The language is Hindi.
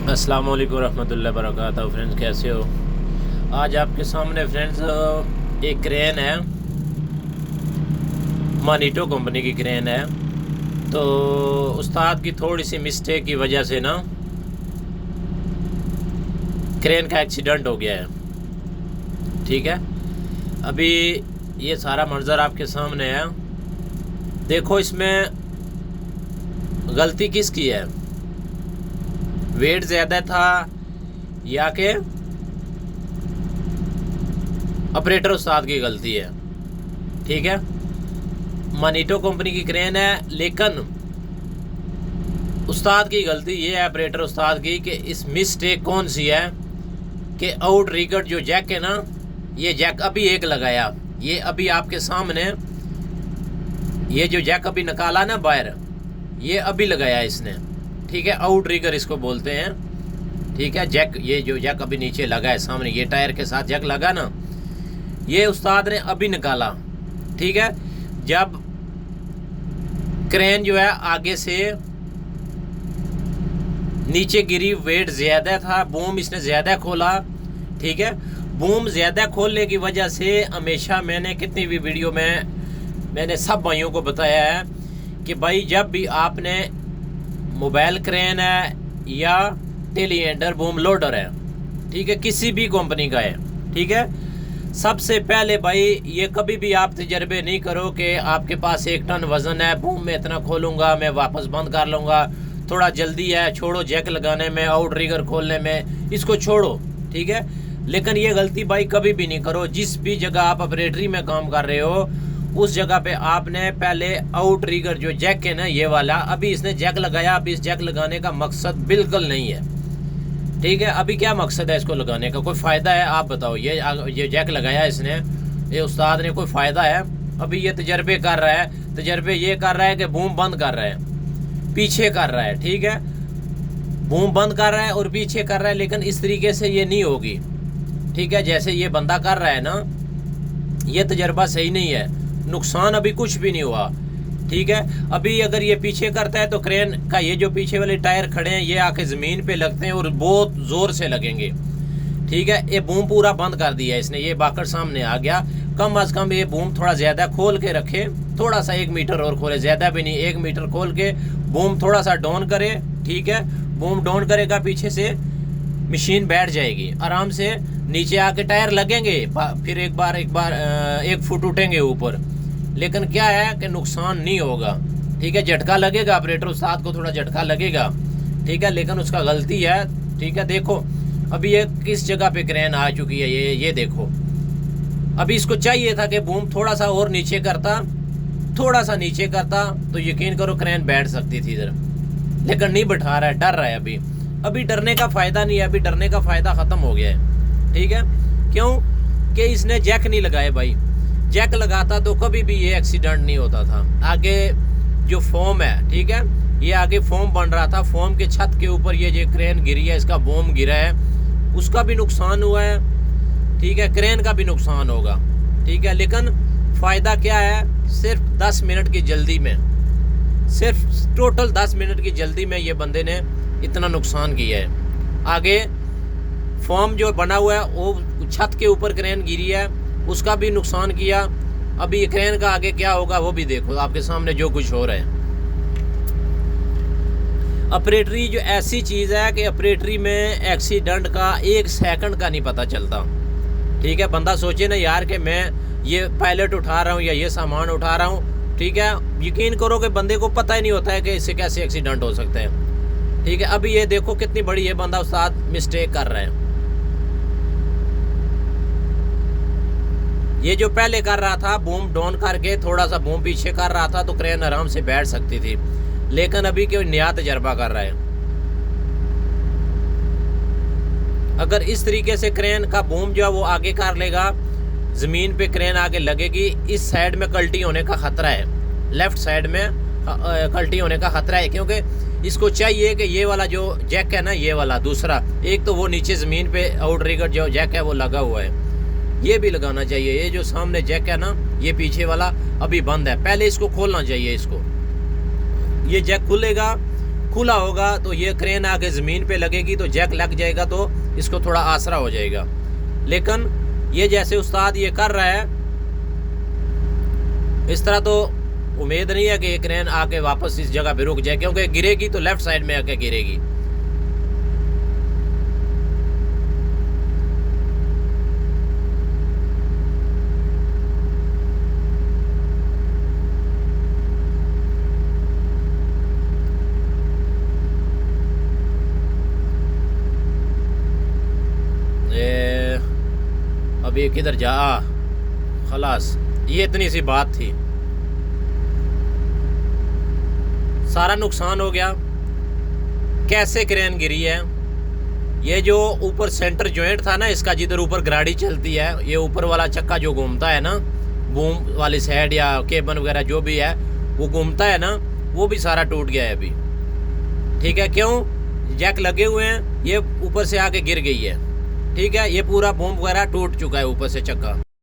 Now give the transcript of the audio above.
अस्सलाम वालेकुम रहमतुल्लाहि वबरकातुहू। फ्रेंड्स, कैसे हो? आज आपके सामने फ्रेंड्स एक क्रेन है, मानीटो कंपनी की क्रेन है। तो उस्ताद की थोड़ी सी मिस्टेक की वजह से ना क्रेन का एक्सीडेंट हो गया है। ठीक है, अभी ये सारा मंजर आपके सामने है। देखो इसमें गलती किसकी है? वेट ज़्यादा था या के ऑपरेटर उस्ताद की गलती है। ठीक है, मानीटो कंपनी की क्रेन है, लेकिन उस्ताद की गलती ये है, ऑपरेटर उस्ताद की, कि इस मिस्टेक कौन सी है कि आउट रिगर्ड जो जैक है ना, ये जैक अभी एक लगाया, ये अभी आपके सामने ये जो जैक अभी निकाला ना बाहर, ये अभी लगाया इसने। ठीक है, आउट रिगर इसको बोलते हैं। ठीक है, जैक, ये जो जैक अभी नीचे लगा है सामने, ये टायर के साथ जैक लगा ना, ये उस्ताद ने अभी निकाला। ठीक है, जब क्रेन जो है आगे से नीचे गिरी, वेट ज़्यादा था, बूम इसने ज़्यादा खोला। ठीक है, बूम ज़्यादा खोलने की वजह से हमेशा मैंने कितनी भी वीडियो में मैंने सब भाइयों को बताया है कि भाई जब भी आपने मोबाइल क्रेन है या टेलीएंडर बूम लोडर है, ठीक है, किसी भी कंपनी का है, ठीक है, सबसे पहले भाई ये कभी भी आप तजर्बे नहीं करो कि आपके पास 1 टन वजन है, बूम में इतना खोलूंगा, मैं वापस बंद कर लूँगा, थोड़ा जल्दी है, छोड़ो जैक लगाने में, आउट रिगर खोलने में, इसको छोड़ो। ठीक है, लेकिन ये गलती भाई कभी भी नहीं करो। जिस भी जगह आप ऑपरेटरी में काम कर रहे हो, उस जगह पे आपने पहले आउट रिगर जो जैक है ना, ये वाला, अभी इसने जैक लगाया, अभी इस जैक लगाने का मकसद बिल्कुल नहीं है। ठीक है, अभी क्या मकसद है इसको लगाने का? कोई फ़ायदा है? आप बताओ। ये जैक लगाया इसने, ये उस्ताद ने, कोई फ़ायदा है? अभी ये तजर्बे कर रहा है, तजर्बे ये कर रहा है कि बूम बंद कर रहा है, पीछे कर रहा है। ठीक है, बूम बंद कर रहा है और पीछे कर रहा है, लेकिन इस तरीके से ये नहीं होगी। ठीक है, जैसे ये बंदा कर रहा है ना, ये तजर्बा सही नहीं है, नुकसान अभी कुछ भी नहीं हुआ। ठीक है, अभी अगर ये पीछे करता है तो क्रेन का ये जो पीछे वाले टायर खड़े हैं, ये आके ज़मीन पे लगते हैं और बहुत ज़ोर से लगेंगे। ठीक है, ये बूम पूरा बंद कर दिया इसने, ये बाकर सामने आ गया। कम अज़ कम ये बूम थोड़ा ज़्यादा खोल के रखे, थोड़ा सा 1 मीटर और खोले, ज़्यादा भी नहीं, 1 मीटर खोल के बूम थोड़ा सा डाउन करे। ठीक है, बूम डाउन करेगा, पीछे से मशीन बैठ जाएगी, आराम से नीचे आके टायर लगेंगे, फिर एक बार 1 फुट उठेंगे ऊपर, लेकिन क्या है कि नुकसान नहीं होगा। ठीक है, झटका लगेगा, ऑपरेटर उस्ताद को थोड़ा झटका लगेगा। ठीक है, लेकिन उसका गलती है। ठीक है, देखो अभी ये किस जगह पे क्रेन आ चुकी है, ये देखो। अभी इसको चाहिए था कि बूम थोड़ा सा और नीचे करता, थोड़ा सा नीचे करता, तो यकीन करो क्रेन बैठ सकती थी इधर, लेकिन नहीं बैठा रहा है, डर रहा है। अभी डरने का फ़ायदा नहीं है, अभी डरने का फ़ायदा ख़त्म हो गया है। ठीक है, क्यों कि इसने जैक नहीं लगाए भाई। जैक लगाता तो कभी भी ये एक्सीडेंट नहीं होता था। आगे जो फोम है, ठीक है, ये आगे फोम बन रहा था, फोम के छत के ऊपर ये जो क्रेन गिरी है, इसका बूम गिरा है, उसका भी नुकसान हुआ है। ठीक है, क्रेन का भी नुकसान होगा। ठीक है, लेकिन फ़ायदा क्या है? सिर्फ 10 मिनट की जल्दी में, सिर्फ टोटल 10 मिनट की जल्दी में ये बंदे ने इतना नुकसान किया है। आगे फोम जो बना हुआ है, वो छत के ऊपर क्रेन गिरी है, उसका भी नुकसान किया। अभी क्रेन का आगे क्या होगा वो भी देखो, आपके सामने जो कुछ हो रहा है। ऑपरेटरी जो ऐसी चीज़ है कि ऑपरेटरी में एक्सीडेंट का 1 सेकंड का नहीं पता चलता। ठीक है, बंदा सोचे ना यार कि मैं ये पायलट उठा रहा हूँ या ये सामान उठा रहा हूँ। ठीक है, यकीन करो कि बंदे को पता ही नहीं होता है कि इससे कैसे एक्सीडेंट हो सकते हैं। ठीक है, अभी ये देखो कितनी बड़ी ये बंदा उस्ताद मिस्टेक कर रहा है। ये जो पहले कर रहा था, बूम डाउन करके थोड़ा सा बूम पीछे कर रहा था, तो क्रेन आराम से बैठ सकती थी, लेकिन अभी कोई नया तजर्बा कर रहा है। अगर इस तरीके से क्रेन का बूम जो है वो आगे कर लेगा, ज़मीन पे क्रेन आगे लगेगी, इस साइड में कल्टी होने का ख़तरा है, लेफ़्ट साइड में कल्टी होने का ख़तरा है, क्योंकि इसको चाहिए कि ये वाला जो जैक है ना, ये वाला दूसरा, एक तो वो नीचे ज़मीन पे आउट रिगर जो जैक है वो लगा हुआ है, ये भी लगाना चाहिए। ये जो सामने जैक है ना, ये पीछे वाला अभी बंद है, पहले इसको खोलना चाहिए। इसको ये जैक खुलेगा खुला होगा तो ये क्रेन आके ज़मीन पे लगेगी तो जैक लग जाएगा तो इसको थोड़ा आसरा हो जाएगा। लेकिन ये जैसे उस्ताद ये कर रहा है इस तरह तो उम्मीद नहीं है कि ये क्रेन आके वापस इस जगह पे रुक जाए, क्योंकि गिरेगी तो लेफ्ट साइड में आके गिरेगी। अभी किधर जा, खलास ये इतनी सी बात थी, सारा नुकसान हो गया। कैसे क्रेन गिरी है, ये जो ऊपर सेंटर जॉइंट था ना इसका, जिधर ऊपर गाड़ी चलती है, ये ऊपर वाला चक्का जो घूमता है ना बूम वाली साइड या केबन वगैरह जो भी है वो घूमता है ना, वो भी सारा टूट गया है अभी। ठीक है, क्यों? जैक लगे हुए हैं, ये ऊपर से आके गिर गई है। ठीक है, ये पूरा बूम वगैरह टूट चुका है ऊपर से चक्का।